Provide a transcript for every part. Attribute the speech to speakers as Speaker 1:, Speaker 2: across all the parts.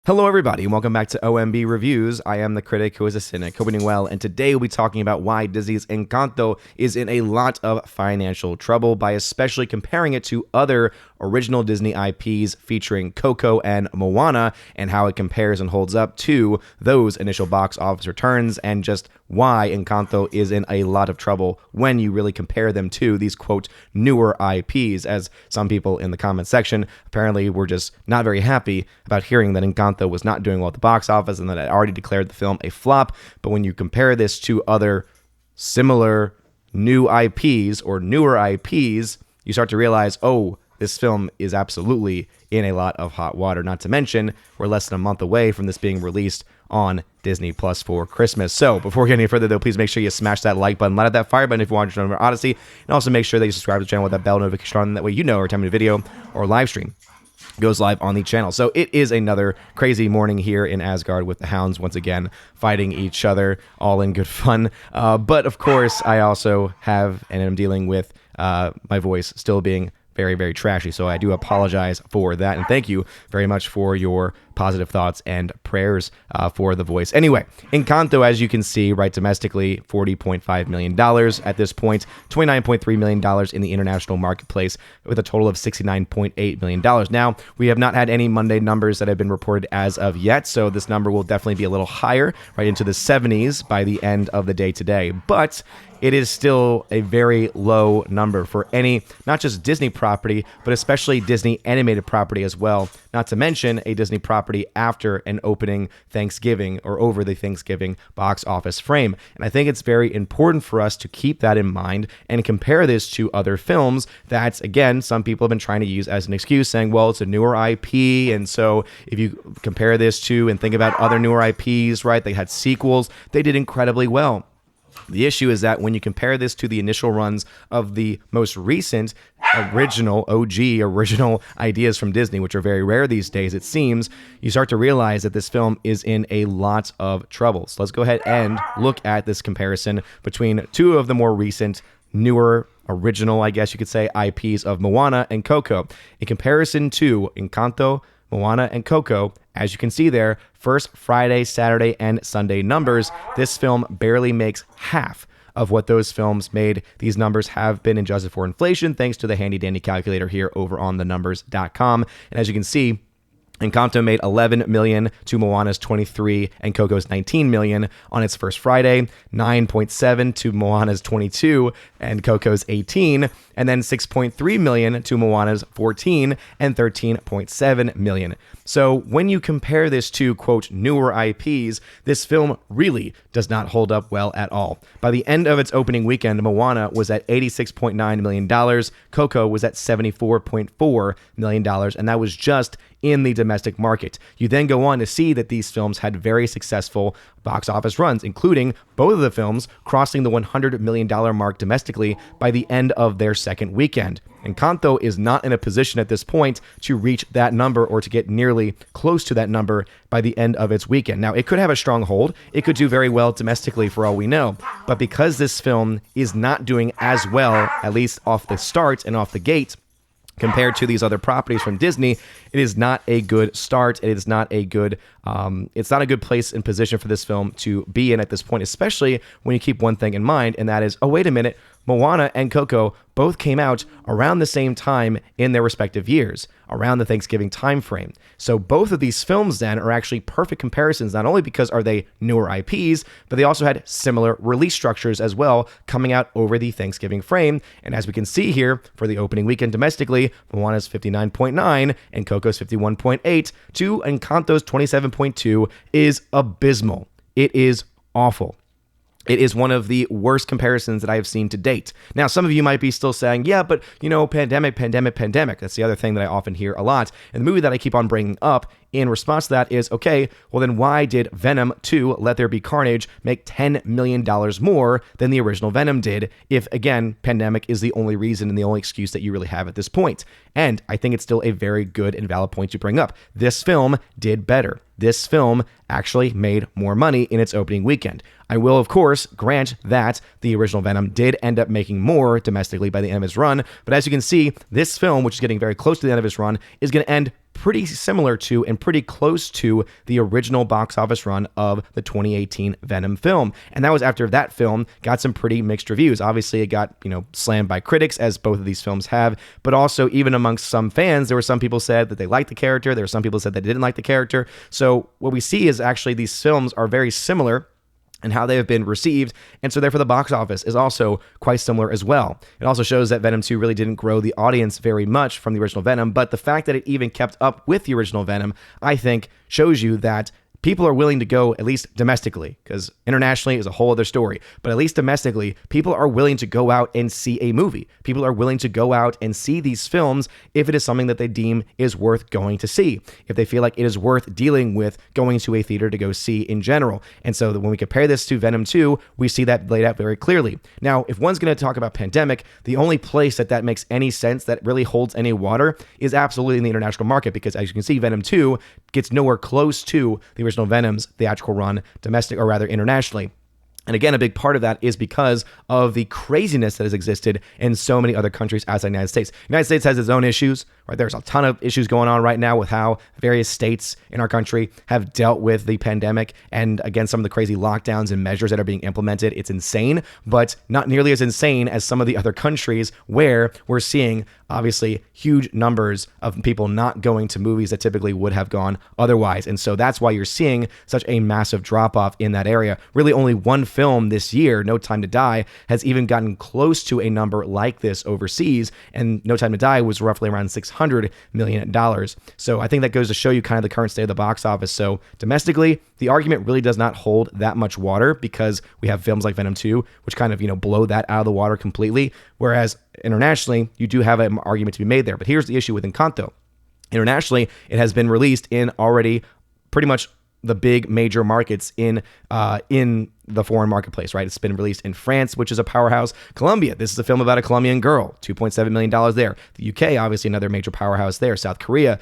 Speaker 1: Hello everybody, and welcome back to OMB Reviews. I am the critic who is a cynic, hoping you're well, and today we'll be talking about why Disney's Encanto is in a lot of financial trouble by especially comparing it to other original Disney IPs featuring Coco and Moana, and how it compares and holds up to those initial box office returns, and just why Encanto is in a lot of trouble when you really compare them to these, quote, newer IPs, as some people in the comment section apparently were just not very happy about hearing that Encanto was not doing well at the box office and that it already declared the film a flop. But when you compare this to other similar new IPs or newer IPs, you start to realize, oh, this film is absolutely in a lot of hot water. Not to mention, we're less than a month away from this being released on Disney Plus for Christmas. So before we get any further, though, please make sure you smash that like button, light up that fire button if you want to join over Odyssey, and also make sure that you subscribe to the channel with that bell notification on. That way you know every time a video or live stream goes live on the channel. So it is another crazy morning here in Asgard with the hounds once again fighting each other, all in good fun. But of course, I also have and am dealing with my voice still being very, very trashy. So I do apologize for that. And thank you very much for your positive thoughts and prayers for the voice. Anyway, Encanto, as you can see, right, domestically, $40.5 million at this point, $29.3 million in the international marketplace, with a total of $69.8 million. Now, we have not had any Monday numbers that have been reported as of yet, so this number will definitely be a little higher, right into the 70s by the end of the day today. But it is still a very low number for any, not just Disney property, but especially Disney animated property as well. Not to mention a Disney property after an opening Thanksgiving or over the Thanksgiving box office frame. And I think it's very important for us to keep that in mind and compare this to other films that, again, some people have been trying to use as an excuse, saying, well, it's a newer IP. And so if you compare this to and think about other newer IPs, right, they had sequels, they did incredibly well. The issue is that when you compare this to the initial runs of the most recent original ideas from Disney, which are very rare these days, it seems, you start to realize that this film is in a lot of trouble. So let's go ahead and look at this comparison between two of the more recent, newer, original, I guess you could say, IPs of Moana and Coco. In comparison to Encanto, Moana and Coco, as you can see there, first Friday, Saturday, and Sunday numbers, this film barely makes half of what those films made. These numbers have been adjusted for inflation thanks to the handy-dandy calculator here over on thenumbers.com. And as you can see, Encanto made $11 million to Moana's $23 and Coco's $19 million on its first Friday, $9.7 to Moana's $22 and Coco's $18, and then $6.3 million to Moana's $14 and $13.7 million. So when you compare this to, quote, newer IPs, this film really does not hold up well at all. By the end of its opening weekend, Moana was at $86.9 million, Coco was at $74.4 million, and that was just in the domestic market. You then go on to see that these films had very successful box office runs, including both of the films crossing the $100 million mark domestically by the end of their second weekend. Encanto is not in a position at this point to reach that number or to get nearly close to that number by the end of its weekend. Now, it could have a strong hold. It could do very well domestically for all we know. But because this film is not doing as well, at least off the start and off the gate, compared to these other properties from Disney, it is not a good start. It is not a good, it's not a good place and position for this film to be in at this point, especially when you keep one thing in mind, and that is, oh, wait a minute, Moana and Coco both came out around the same time in their respective years, around the Thanksgiving time frame. So both of these films then are actually perfect comparisons, not only because are they newer IPs, but they also had similar release structures as well, coming out over the Thanksgiving frame. And as we can see here, for the opening weekend domestically, Moana's 59.9 and Coco's 51.8 to Encanto's 27.2 is abysmal. It is awful. It is one of the worst comparisons that I have seen to date. Now, some of you might be still saying, yeah, but, you know, pandemic. That's the other thing that I often hear a lot. And the movie that I keep on bringing up in response to that is, okay, well then why did Venom 2, Let There Be Carnage, make $10 million more than the original Venom did, if, again, pandemic is the only reason and the only excuse that you really have at this point? And I think it's still a very good and valid point to bring up. This film did better. This film actually made more money in its opening weekend. I will, of course, grant that the original Venom did end up making more domestically by the end of its run, but as you can see, this film, which is getting very close to the end of its run, is going to end pretty similar to and pretty close to the original box office run of the 2018 Venom film. And that was after that film got some pretty mixed reviews. Obviously, it got, slammed by critics, as both of these films have, but also even amongst some fans, there were some people said that they liked the character. There were some people said they didn't like the character. So what we see is actually these films are very similar and how they have been received, and so therefore the box office is also quite similar as well. It also shows that Venom 2 really didn't grow the audience very much from the original Venom, but the fact that it even kept up with the original Venom, I think, shows you that people are willing to go, at least domestically, because internationally is a whole other story, but at least domestically, people are willing to go out and see a movie. People are willing to go out and see these films if it is something that they deem is worth going to see, if they feel like it is worth dealing with going to a theater to go see in general. And so when we compare this to Venom 2, we see that laid out very clearly. Now, if one's going to talk about pandemic, the only place that makes any sense, that really holds any water, is absolutely in the international market, because as you can see, Venom 2 gets nowhere close to the original Venom's theatrical run domestic, or rather internationally. And again, a big part of that is because of the craziness that has existed in so many other countries outside the United States. The United States has its own issues, right? There's a ton of issues going on right now with how various states in our country have dealt with the pandemic, and again, some of the crazy lockdowns and measures that are being implemented. It's insane, but not nearly as insane as some of the other countries where we're seeing obviously huge numbers of people not going to movies that typically would have gone otherwise. And so that's why you're seeing such a massive drop off in that area. Really only one film this year, No Time to Die, has even gotten close to a number like this overseas, and No Time to Die was roughly around $600 million. So I think that goes to show you kind of the current state of the box office. So domestically, the argument really does not hold that much water, because we have films like Venom 2, which kind of, blow that out of the water completely. Whereas internationally, you do have an argument to be made there. But here's the issue with Encanto. Internationally, it has been released in already pretty much the big major markets in the foreign marketplace, right? It's been released in France, which is a powerhouse. Colombia, this is a film about a Colombian girl, $2.7 million there. The UK, obviously another major powerhouse there. South Korea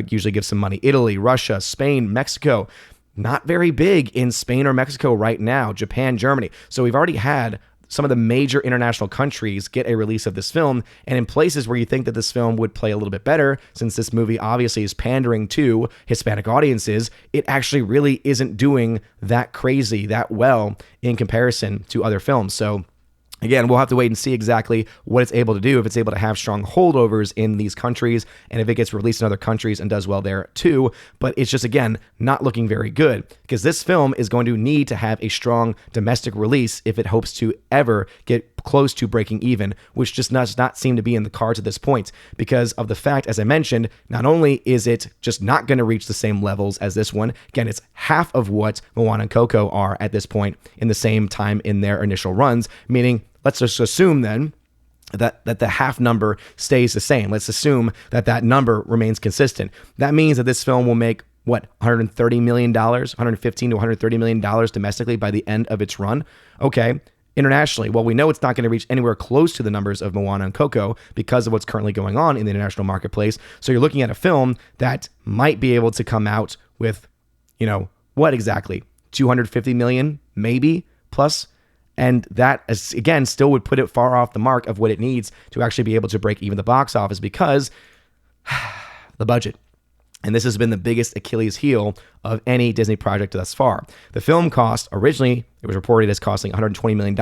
Speaker 1: usually gives some money. Italy, Russia, Spain, Mexico. Not very big in Spain or Mexico right now. Japan, Germany. So we've already had some of the major international countries get a release of this film, and in places where you think that this film would play a little bit better, since this movie obviously is pandering to Hispanic audiences, it actually really isn't doing that crazy, that well in comparison to other films. So again, we'll have to wait and see exactly what it's able to do, if it's able to have strong holdovers in these countries, and if it gets released in other countries and does well there too. But it's just, again, not looking very good, because this film is going to need to have a strong domestic release if it hopes to ever get close to breaking even, which just does not seem to be in the cards at this point, because of the fact, as I mentioned, not only is it just not going to reach the same levels as this one, again, it's half of what Moana and Coco are at this point in the same time in their initial runs, meaning let's just assume then that the half number stays the same. Let's assume that number remains consistent. That means that this film will make, $130 million, $115 to $130 million domestically by the end of its run. Okay. Internationally, well, we know it's not going to reach anywhere close to the numbers of Moana and Coco because of what's currently going on in the international marketplace. So you're looking at a film that might be able to come out with, what exactly? 250 million, maybe, plus. And that, again, still would put it far off the mark of what it needs to actually be able to break even the box office, because the budget. And this has been the biggest Achilles heel of any Disney project thus far. The film cost, originally, it was reported as costing $120 million.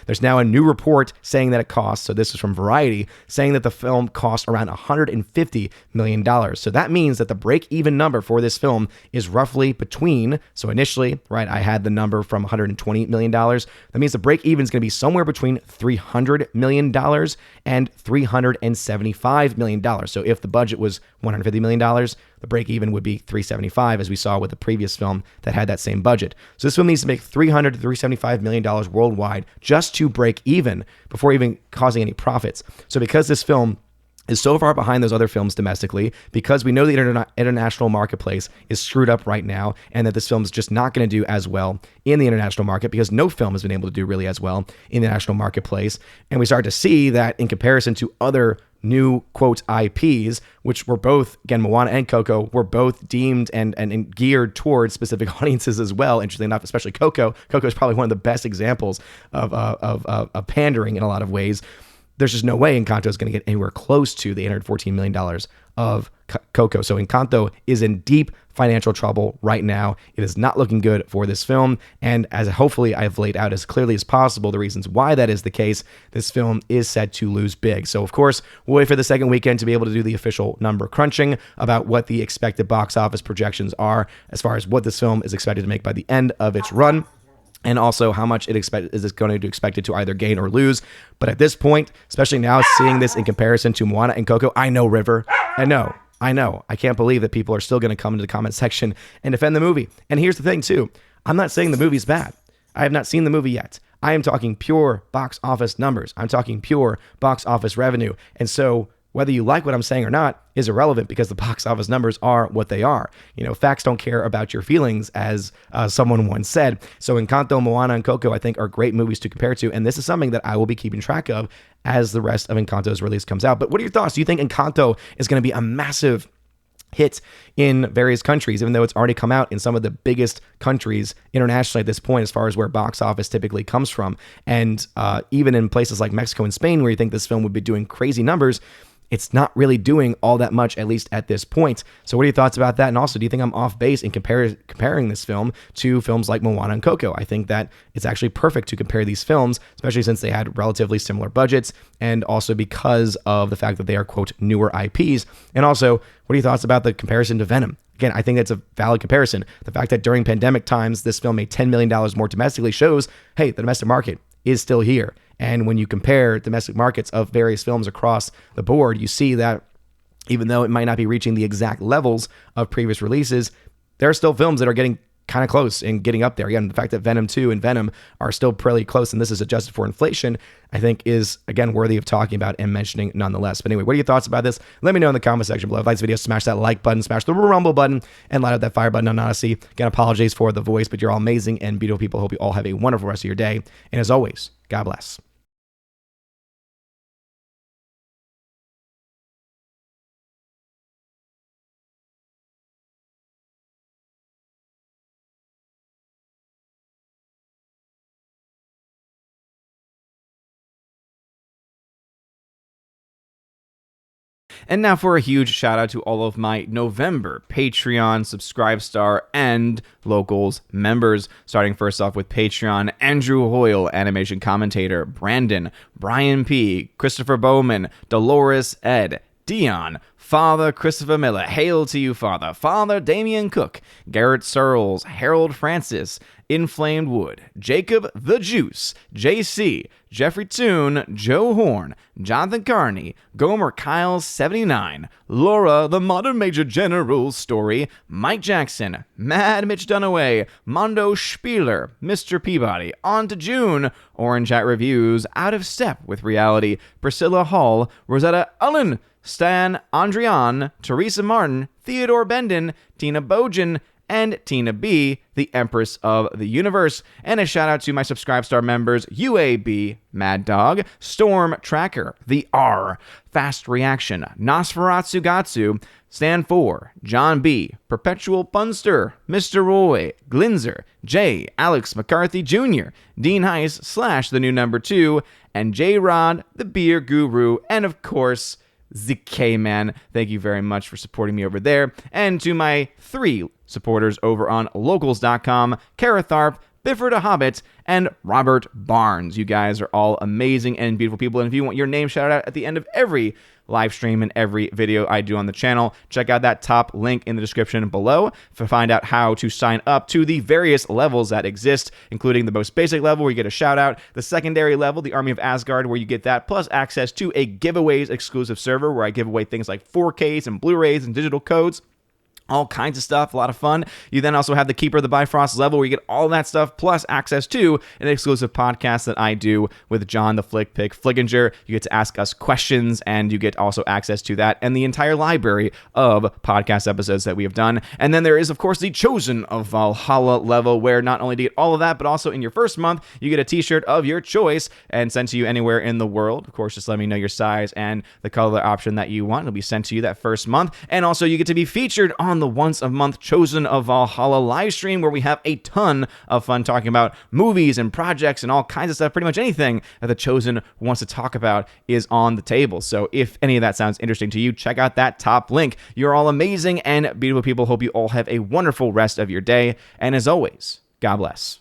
Speaker 1: There's now a new report saying that it costs, so this is from Variety, saying that the film cost around $150 million. So that means that the break-even number for this film is roughly between, so initially, right, I had the number from $120 million. That means the break-even is going to be somewhere between $300 million and $375 million. So if the budget was $150 million, the break-even would be $375, as we saw with the previous film that had that same budget. So this film needs to make $300 to $375 million worldwide just to break even before even causing any profits. So because this film is so far behind those other films domestically, because we know the international marketplace is screwed up right now, and that this film is just not going to do as well in the international market, because no film has been able to do really as well in the national marketplace. And we start to see that in comparison to other new, quote, IPs, which were both, again, Moana and Coco, were both deemed and geared towards specific audiences as well. Interestingly enough, especially Coco. Coco is probably one of the best examples of pandering in a lot of ways. there's just no way Encanto is going to get anywhere close to the $814 million of Coco. So Encanto is in deep financial trouble right now. It is not looking good for this film. And as hopefully I've laid out as clearly as possible the reasons why that is the case, this film is set to lose big. So of course, we'll wait for the second weekend to be able to do the official number crunching about what the expected box office projections are as far as what this film is expected to make by the end of its run, and also how much is going to expect it to either gain or lose. But at this point, especially now seeing this in comparison to Moana and Coco, I know, River, I know. I can't believe that people are still going to come into the comment section and defend the movie. And here's the thing too, I'm not saying the movie's bad. I have not seen the movie yet. I am talking pure box office numbers. I'm talking pure box office revenue. And so whether you like what I'm saying or not is irrelevant because the box office numbers are what they are. You know, facts don't care about your feelings, as someone once said. So Encanto, Moana, and Coco, I think, are great movies to compare to, and this is something that I will be keeping track of as the rest of Encanto's release comes out. But what are your thoughts? Do you think Encanto is going to be a massive hit in various countries, even though it's already come out in some of the biggest countries internationally at this point, as far as where box office typically comes from? And even in places like Mexico and Spain, where you think this film would be doing crazy numbers, it's not really doing all that much, at least at this point. So what are your thoughts about that? And also, do you think I'm off base in comparing this film to films like Moana and Coco? I think that it's actually perfect to compare these films, especially since they had relatively similar budgets, and also because of the fact that they are, quote, newer IPs. And also, what are your thoughts about the comparison to Venom? Again, I think that's a valid comparison. The fact that during pandemic times, this film made $10 million more domestically shows, hey, the domestic market is still here. And when you compare domestic markets of various films across the board, you see that even though it might not be reaching the exact levels of previous releases, there are still films that are getting kind of close and getting up there. Again, the fact that Venom 2 and Venom are still pretty close, and this is adjusted for inflation, I think is, again, worthy of talking about and mentioning nonetheless. But anyway, what are your thoughts about this? Let me know in the comment section below. If you like this video, smash that like button, smash the rumble button, and light up that fire button on Odyssey. Again, apologies for the voice, but you're all amazing and beautiful people. Hope you all have a wonderful rest of your day. And as always, God bless. And now for a huge shout out to all of my November Patreon, Subscribestar, and Locals members. Starting first off with Patreon, Andrew Hoyle, animation commentator, Brandon, Brian P., Christopher Bowman, Dolores Ed, Dion, Father Christopher Miller, hail to you, Father, Father Damian Cook, Garrett Searles, Harold Francis, Inflamed Wood, Jacob the Juice, JC, Jeffrey Toon, Joe Horn, Jonathan Carney, Gomer Kyle 79, Laura the Modern Major General Story, Mike Jackson, Mad Mitch Dunaway, Mondo Spieler, Mr. Peabody, On to June, Orange Hat Reviews, Out of Step with Reality, Priscilla Hall, Rosetta Ullen, Stan Andrian, Teresa Martin, Theodore Bendon, Tina Bojan, and Tina B, the Empress of the Universe. And a shout out to my Subscribestar members, UAB, Mad Dog, Storm Tracker, The R, Fast Reaction, Nosferatu Gatsu, Stan 4, John B, Perpetual Punster, Mr. Roy, Glinzer, J, Alex McCarthy Jr., Dean Heiss / the new number 2, and J Rod, the Beer Guru, and of course, ZK Man. Thank you very much for supporting me over there. And to my 3 supporters over on locals.com, Kara Tharp, Bifford a Hobbit, and Robert Barnes. You guys are all amazing and beautiful people. And if you want your name shouted out at the end of every live stream and every video I do on the channel, check out that top link in the description below to find out how to sign up to the various levels that exist, including the most basic level where you get a shout out, the secondary level, the Army of Asgard, where you get that, plus access to a giveaways exclusive server where I give away things like 4Ks and Blu-rays and digital codes. All kinds of stuff, a lot of fun. You then also have the Keeper of the Bifrost level where you get all that stuff, plus access to an exclusive podcast that I do with John the Flick Pick Flickinger. You get to ask us questions, and you get also access to that and the entire library of podcast episodes that we have done. And then there is, of course, the Chosen of Valhalla level, where not only do you get all of that, but also in your first month, you get a t-shirt of your choice and sent to you anywhere in the world. Of course, just let me know your size and the color option that you want. It'll be sent to you that first month. And also, you get to be featured on the once a month Chosen of Valhalla live stream, where we have a ton of fun talking about movies and projects and all kinds of stuff. Pretty much anything that the Chosen wants to talk about is on the table. So if any of that sounds interesting to you, check out that top link. You're all amazing and beautiful people. Hope you all have a wonderful rest of your day. And as always, God bless.